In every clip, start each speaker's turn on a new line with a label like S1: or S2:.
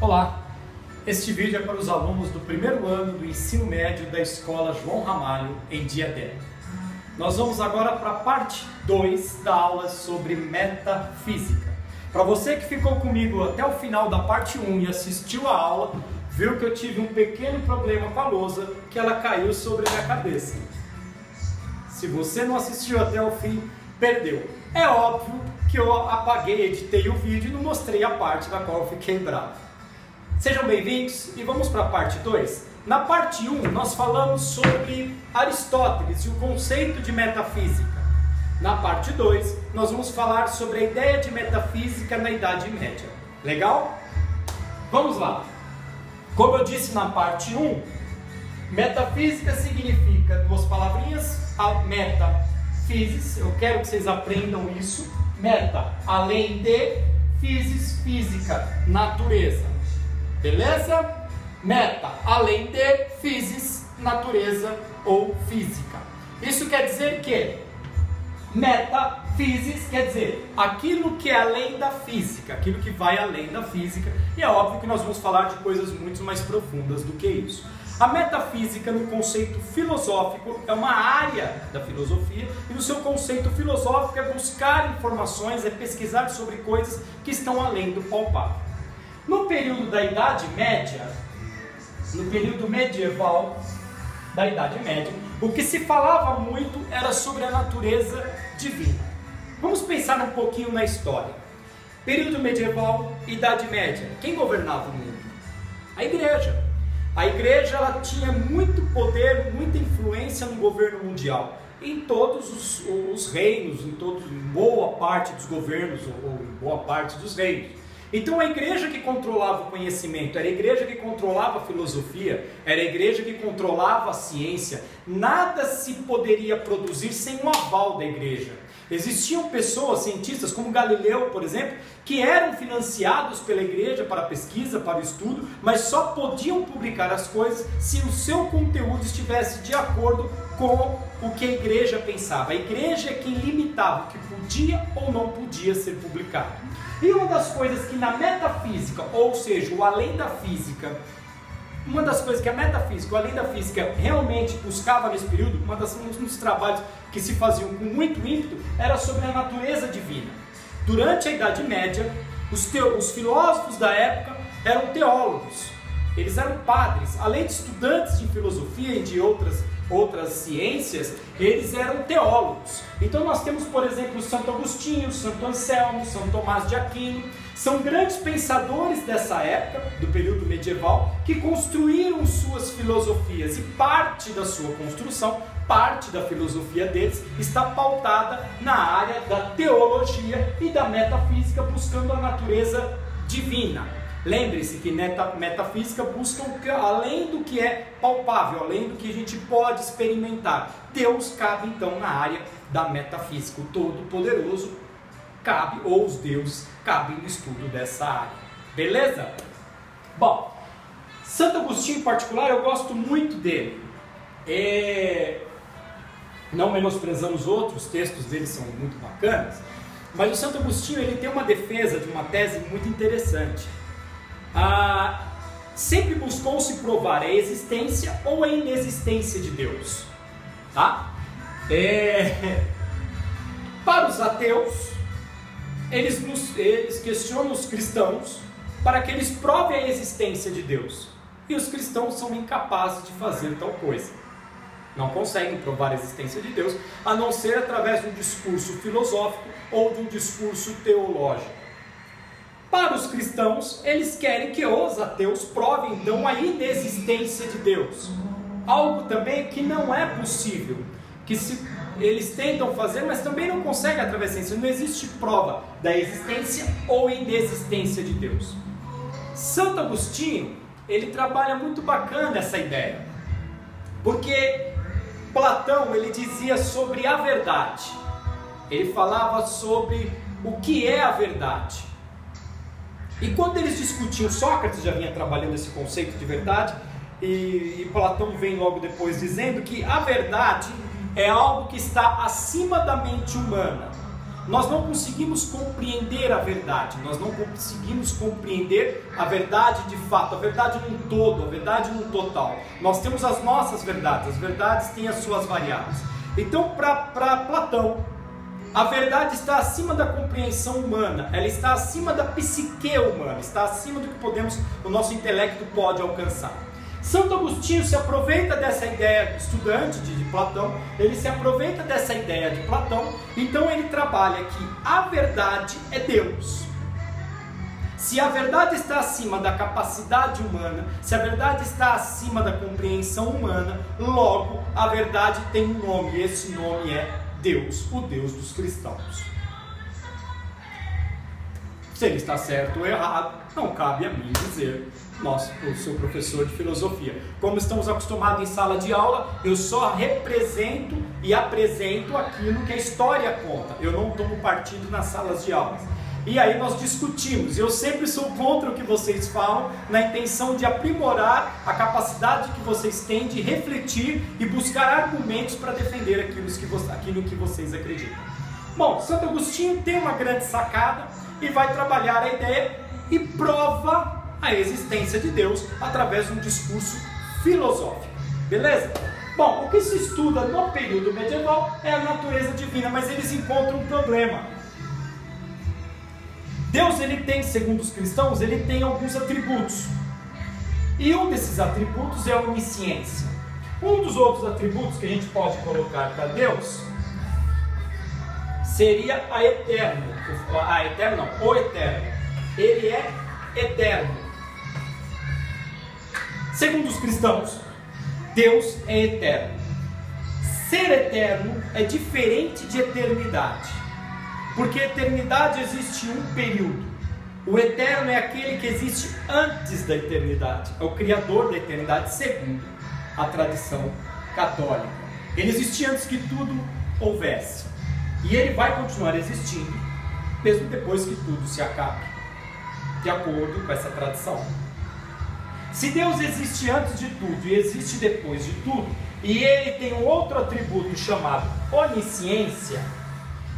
S1: Olá, este vídeo é para os alunos do primeiro ano do ensino médio da Escola João Ramalho, em Diadema. Nós vamos agora para a parte 2 da aula sobre metafísica. Para você que ficou comigo até o final da parte 1 e assistiu a aula, viu que eu tive um pequeno problema com a lousa, que ela caiu sobre a minha cabeça. Se você não assistiu até o fim, perdeu. É óbvio que eu apaguei, editei o vídeo e não mostrei a parte da qual eu fiquei bravo. Sejam bem-vindos e vamos para a parte 2. Na parte 1 nós falamos sobre Aristóteles e o conceito de metafísica. Na parte 2 nós vamos falar sobre a ideia de metafísica na Idade Média. Legal? Vamos lá. Como eu disse na parte 1, metafísica significa duas palavrinhas, a meta, physis, eu quero que vocês aprendam isso. Meta, além de, physis, física, natureza. Beleza? Meta, além de, physis, natureza ou física. Isso quer dizer que metafísis quer dizer aquilo que é além da física, aquilo que vai além da física, e é óbvio que nós vamos falar de coisas muito mais profundas do que isso. A metafísica, no conceito filosófico, é uma área da filosofia, e no seu conceito filosófico é buscar informações, é pesquisar sobre coisas que estão além do palpável. No período da Idade Média, no período medieval da Idade Média, o que se falava muito era sobre a natureza divina. Vamos pensar um pouquinho na história. Período medieval, Idade Média, quem governava o mundo? A igreja. A igreja ela tinha muito poder, muita influência no governo mundial, em todos os reinos, em boa parte dos governos, ou em boa parte dos reinos. Então a igreja que controlava o conhecimento, era a igreja que controlava a filosofia, era a igreja que controlava a ciência. Nada se poderia produzir sem o aval da igreja. Existiam pessoas, cientistas como Galileu, por exemplo, que eram financiados pela igreja para pesquisa, para estudo, mas só podiam publicar as coisas se o seu conteúdo estivesse de acordo com o que a igreja pensava. A igreja é quem limitava o que podia ou não podia ser publicado. E uma das coisas que na metafísica, ou seja, o além da física, uma das coisas que a metafísica, o além da física, realmente buscava nesse período, um dos trabalhos que se faziam com muito ímpeto, era sobre a natureza divina. Durante a Idade Média, os filósofos da época eram teólogos, eles eram padres, além de estudantes de filosofia e de outras ciências, eles eram teólogos. Então nós temos, por exemplo, Santo Agostinho, Santo Anselmo, São Tomás de Aquino, são grandes pensadores dessa época, do período medieval, que construíram suas filosofias, e parte da sua construção, parte da filosofia deles, está pautada na área da teologia e da metafísica, buscando a natureza divina. Lembre-se que metafísica busca além do que é palpável, além do que a gente pode experimentar. Deus cabe então na área da metafísica, o Todo-Poderoso cabe, ou os deuses cabem no estudo dessa área. Beleza? Bom, Santo Agostinho em particular eu gosto muito dele. Não menosprezando os outros, os textos dele são muito bacanas, mas o Santo Agostinho ele tem uma defesa de uma tese muito interessante. Sempre buscou-se provar a existência ou a inexistência de Deus, tá? Para os ateus, eles questionam os cristãos para que eles provem a existência de Deus, e os cristãos são incapazes de fazer tal coisa, não conseguem provar a existência de Deus, a não ser através de um discurso filosófico ou de um discurso teológico. Para os cristãos, eles querem que os ateus provem então a inexistência de Deus. Algo também que não é possível, eles tentam fazer, mas também não conseguem através da ciência. Não existe prova da existência ou inexistência de Deus. Santo Agostinho, ele trabalha muito bacana essa ideia, porque Platão, ele dizia sobre a verdade. Ele falava sobre o que é a verdade. E quando eles discutiam, Sócrates já vinha trabalhando esse conceito de verdade, e Platão vem logo depois dizendo que a verdade é algo que está acima da mente humana. nós não conseguimos compreender a verdade, nós não conseguimos compreender a verdade de fato, a verdade num todo, a verdade num total. Nós temos as nossas verdades, as verdades têm as suas variáveis. Então, para Platão, a verdade está acima da compreensão humana, ela está acima da psique humana, está acima do que o nosso intelecto pode alcançar. Santo Agostinho se aproveita dessa ideia, estudante de Platão, ele se aproveita dessa ideia de Platão, então ele trabalha que a verdade é Deus. Se a verdade está acima da capacidade humana, se a verdade está acima da compreensão humana, logo a verdade tem um nome, e esse nome é Deus, o Deus dos cristãos. Se ele está certo ou errado, não cabe a mim dizer, o seu professor de filosofia. Como estamos acostumados em sala de aula, eu só represento e apresento aquilo que a história conta. Eu não tomo partido nas salas de aulas. E aí nós discutimos. Eu sempre sou contra o que vocês falam, na intenção de aprimorar a capacidade que vocês têm de refletir e buscar argumentos para defender aquilo que vocês acreditam. Bom, Santo Agostinho tem uma grande sacada e vai trabalhar a ideia e prova a existência de Deus através de um discurso filosófico. Beleza? Bom, o que se estuda no período medieval é a natureza divina, mas eles encontram um problema. Deus, ele tem, segundo os cristãos, ele tem alguns atributos. E um desses atributos é a onisciência. Um dos outros atributos que a gente pode colocar para Deus seria o eterno. Ele é eterno. Segundo os cristãos, Deus é eterno. Ser eterno é diferente de eternidade, porque eternidade existe um período. O eterno é aquele que existe antes da eternidade, é o criador da eternidade, segundo a tradição católica. Ele existia antes que tudo houvesse, e ele vai continuar existindo, mesmo depois que tudo se acabe, de acordo com essa tradição. Se Deus existe antes de tudo e existe depois de tudo, e ele tem um outro atributo chamado onisciência,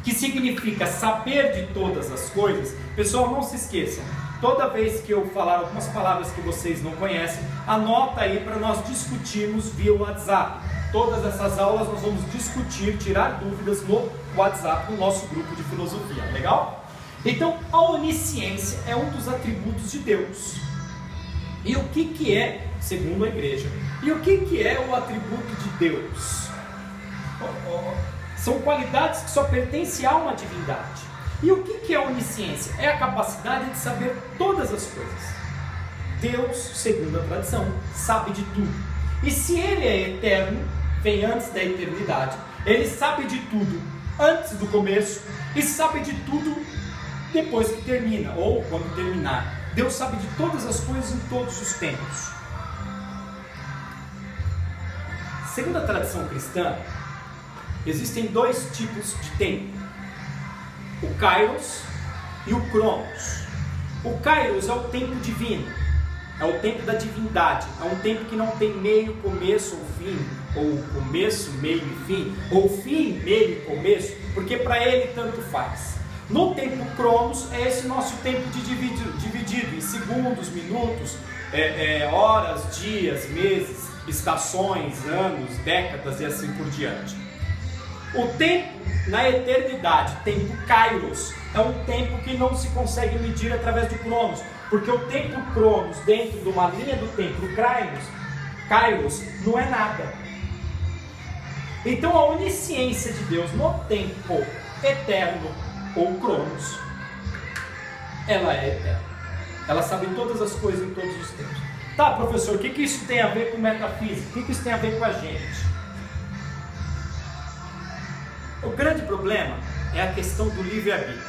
S1: que significa saber de todas as coisas, pessoal, não se esqueçam, toda vez que eu falar algumas palavras que vocês não conhecem, anota aí para nós discutirmos via WhatsApp. Todas essas aulas nós vamos discutir, tirar dúvidas no WhatsApp, no nosso grupo de filosofia, legal? Então, a onisciência é um dos atributos de Deus. E o que é, segundo a igreja, e o que é o atributo de Deus? São qualidades que só pertencem a uma divindade. E o que é a onisciência? É a capacidade de saber todas as coisas. Deus, segundo a tradição, sabe de tudo. E se ele é eterno, vem antes da eternidade, ele sabe de tudo antes do começo e sabe de tudo depois que termina, ou quando terminar. Deus sabe de todas as coisas em todos os tempos. Segundo a tradição cristã, existem dois tipos de tempo: o Kairos e o Cronos. O Kairos é o tempo divino, é o tempo da divindade, é um tempo que não tem meio, começo ou fim, ou começo, meio e fim, ou fim, meio e começo, porque para ele tanto faz. No tempo Cronos é esse nosso tempo dividido em segundos, minutos, horas, dias, meses, estações, anos, décadas e assim por diante. O tempo na eternidade, tempo Kairos, é um tempo que não se consegue medir através do Cronos, porque o tempo Cronos dentro de uma linha do tempo Kairos não é nada. Então a onisciência de Deus no tempo eterno ou Cronos, ela é eterna. Ela sabe todas as coisas em todos os tempos. Tá, professor, o que isso tem a ver com metafísica? O que isso tem a ver com a gente? O grande problema é a questão do livre-arbítrio.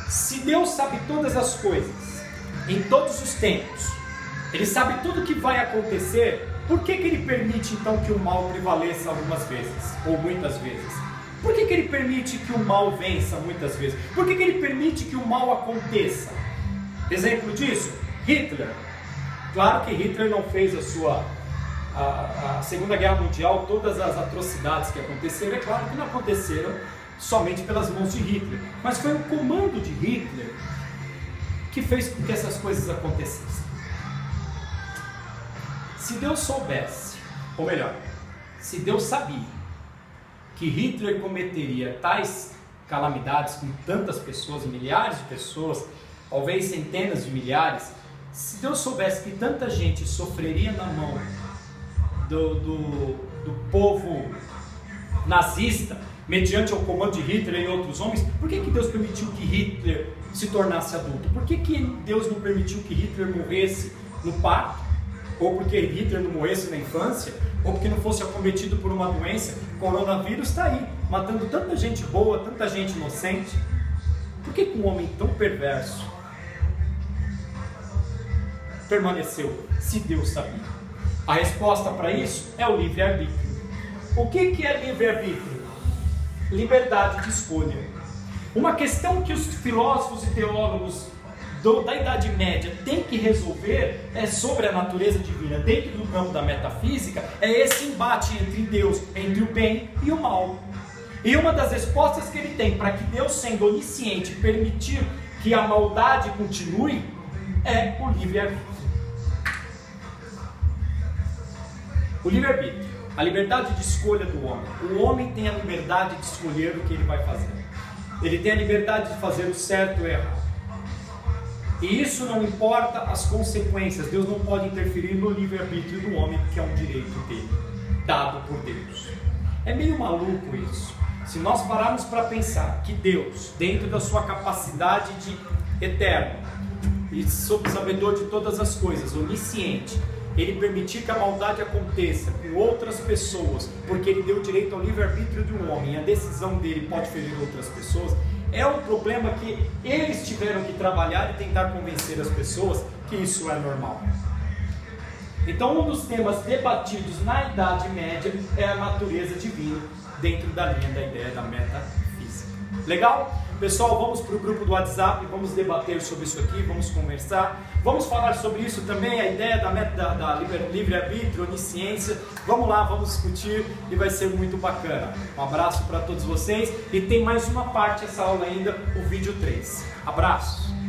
S1: Se Deus sabe todas as coisas, em todos os tempos, Ele sabe tudo o que vai acontecer, por que Ele permite então que o mal prevaleça algumas vezes, ou muitas vezes? Por que Ele permite que o mal vença muitas vezes? Por que Ele permite que o mal aconteça? Exemplo disso, Hitler. Claro que Hitler não fez a Segunda Guerra Mundial, todas as atrocidades que aconteceram, é claro que não aconteceram somente pelas mãos de Hitler, mas foi o comando de Hitler que fez com que essas coisas acontecessem. Se Deus soubesse, ou melhor, se Deus sabia que Hitler cometeria tais calamidades com tantas pessoas, milhares de pessoas, talvez centenas de milhares, se Deus soubesse que tanta gente sofreria na mão do povo nazista, mediante o comando de Hitler e outros homens, por que Deus permitiu que Hitler se tornasse adulto? Por que Deus não permitiu que Hitler morresse no parto? Ou porque Hitler não morresse na infância? Ou porque não fosse acometido por uma doença? O coronavírus está aí, matando tanta gente boa, tanta gente inocente. Por que um homem tão perverso permaneceu, se Deus sabia? A resposta para isso é o livre-arbítrio. O que é livre-arbítrio? Liberdade de escolha. Uma questão que os filósofos e teólogos da Idade Média têm que resolver é sobre a natureza divina. Dentro do campo da metafísica, é esse embate entre Deus, entre o bem e o mal. E uma das respostas que ele tem para que Deus, sendo onisciente, permitir que a maldade continue, é o livre-arbítrio. O livre-arbítrio, a liberdade de escolha do homem. O homem tem a liberdade de escolher o que ele vai fazer. Ele tem a liberdade de fazer o certo e o errado. E isso não importa as consequências. Deus não pode interferir no livre-arbítrio do homem, porque é um direito dele, dado por Deus. É meio maluco isso. Se nós pararmos para pensar que Deus, dentro da sua capacidade de eterno e sabedor de todas as coisas, onisciente, ele permitir que a maldade aconteça com outras pessoas, porque ele deu direito ao livre-arbítrio de um homem, a decisão dele pode ferir outras pessoas, é um problema que eles tiveram que trabalhar e tentar convencer as pessoas que isso é normal. Então, um dos temas debatidos na Idade Média é a natureza divina, dentro da linha da ideia da metafísica. Legal? Pessoal, vamos para o grupo do WhatsApp, vamos debater sobre isso aqui, vamos conversar, vamos falar sobre isso também, a ideia da livre-arbítrio, onisciência. Vamos lá, vamos discutir e vai ser muito bacana. Um abraço para todos vocês e tem mais uma parte dessa aula ainda, o vídeo 3. Abraços!